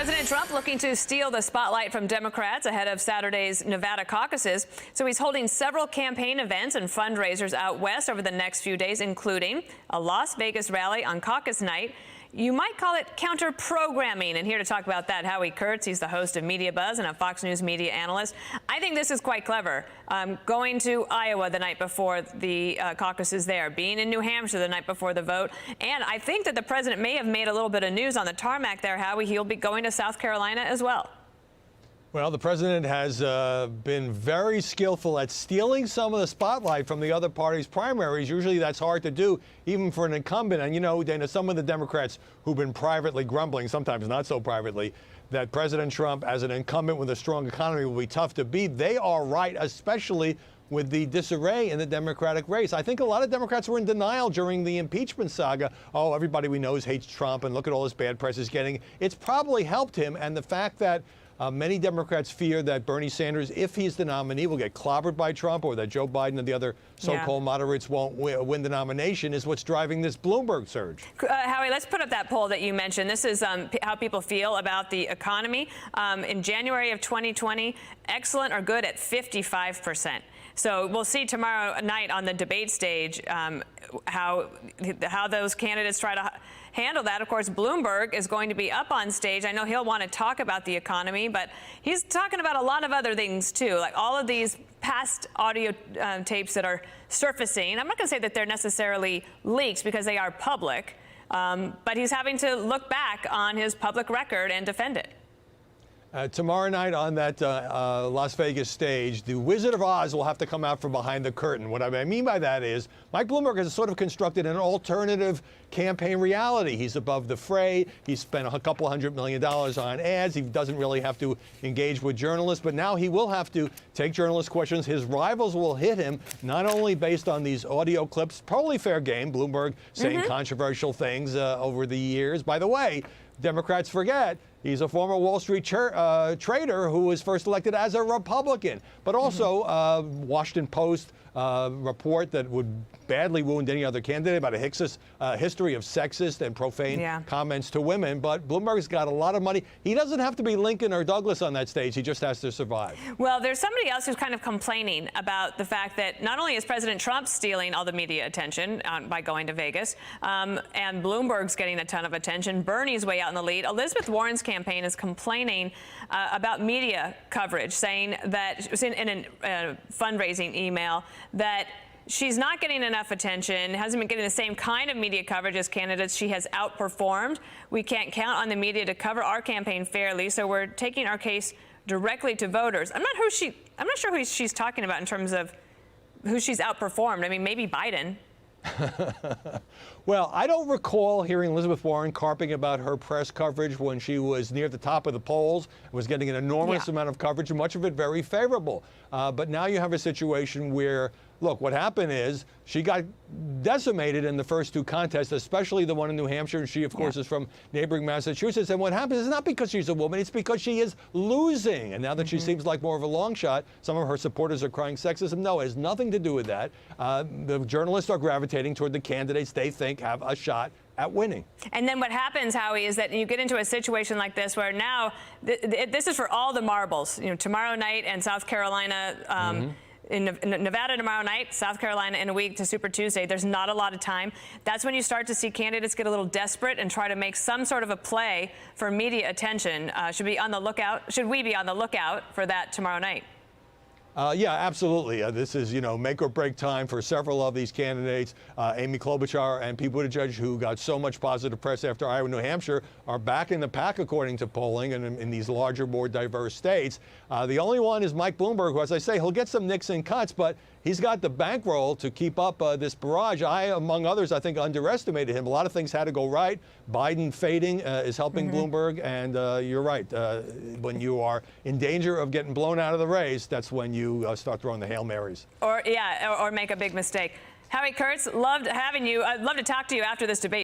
President Trump looking to steal the spotlight from Democrats ahead of Saturday's Nevada caucuses. So he's holding several campaign events and fundraisers out west over the next few days, including a Las Vegas rally on caucus night. You might call it counter-programming. And here to talk about that, Howie Kurtz. He's the host of Media Buzz and a Fox News media analyst. I think this is quite clever. Going to Iowa the night before the caucuses there, being in New Hampshire the night before the vote. And I think that the president may have made a little bit of news on the tarmac there, Howie. He'll be going to South Carolina as well. Well, the president has been very skillful at stealing some of the spotlight from the other parties' primaries. Usually that's hard to do, even for an incumbent. And, you know, Dana, some of the Democrats who've been privately grumbling, sometimes not so privately, that President Trump, as an incumbent with a strong economy, will be tough to beat. They are right, especially with the disarray in the Democratic race. I think a lot of Democrats were in denial during the impeachment saga. Oh, everybody we know hates Trump, and look at all this bad press he's getting. It's probably helped him, and the fact that many Democrats fear that Bernie Sanders, if he's the nominee, will get clobbered by Trump, or that Joe Biden and the other so-called moderates won't win the nomination, is what's driving this Bloomberg surge. Howie, let's put up that poll that you mentioned. This is how people feel about the economy. In January of 2020, excellent or good at 55%. So we'll see tomorrow night on the debate stage how those candidates try to handle that. Of course, Bloomberg is going to be up on stage. I know he'll want to talk about the economy, but he's talking about a lot of other things, too, like all of these past audio tapes that are surfacing. I'm not going to say that they're necessarily leaks because they are public, but he's having to look back on his public record and defend it. Tomorrow night on that Las Vegas stage, the Wizard of Oz will have to come out from behind the curtain. What I mean by that is Mike Bloomberg has sort of constructed an alternative campaign reality. He's above the fray. He's spent a couple $100 million on ads. He doesn't really have to engage with journalists, but now he will have to take journalist questions. His rivals will hit him, not only based on these audio clips, probably fair game, Bloomberg saying controversial things over the years. By the way, Democrats forget he's a former Wall Street trader who was first elected as a Republican, but also Washington Post report that would badly wound any other candidate about a history of sexist and profane comments to women. But Bloomberg's got a lot of money. He doesn't have to be Lincoln or Douglas on that stage. He just has to survive. Well, there's somebody else who's kind of complaining about the fact that not only is President Trump stealing all the media attention by going to Vegas, and Bloomberg's getting a ton of attention, Bernie's way out in the lead. Elizabeth Warren's campaign is complaining about media coverage, saying that, it was in a fundraising email, that she's not getting enough attention, hasn't been getting the same kind of media coverage as candidates she has outperformed. We can't count on the media to cover our campaign fairly, so we're taking our case directly to voters. I'm not sure who she's talking about in terms of who she's outperformed. I mean, maybe Biden. Well, I don't recall hearing Elizabeth Warren carping about her press coverage when she was near the top of the polls, was getting an enormous amount of coverage, much of it very favorable. But now you have a situation where, look, what happened is she got decimated in the first two contests, especially the one in New Hampshire. And she, of course, is from neighboring Massachusetts. And what happens is not because she's a woman, it's because she is losing. And now that she seems like more of a long shot, some of her supporters are crying sexism. No, it has nothing to do with that. The journalists are gravitating toward the candidates they think have a shot at winning. And then what happens, Howie, is that you get into a situation like this where now this is for all the marbles. You know, tomorrow night and South Carolina. In Nevada tomorrow night, South Carolina in a week to Super Tuesday. There's not a lot of time. That's when you start to see candidates get a little desperate and try to make some sort of a play for media attention. Should we be on the lookout for that tomorrow night? Yeah, absolutely. This is, make or break time for several of these candidates. Amy Klobuchar and Pete Buttigieg, who got so much positive press after Iowa and New Hampshire, are back in the pack, according to polling, and in these larger, more diverse states. The only one is Mike Bloomberg, who, as I say, he'll get some nicks and cuts, but he's got the bankroll to keep up this barrage. Among others, I think, underestimated him. A lot of things had to go right. Biden fading is helping Bloomberg, and you're right. When you are in danger of getting blown out of the race, that's when you start throwing the Hail Marys. Or make a big mistake. Howie Kurtz, loved having you. I'd love to talk to you after this debate.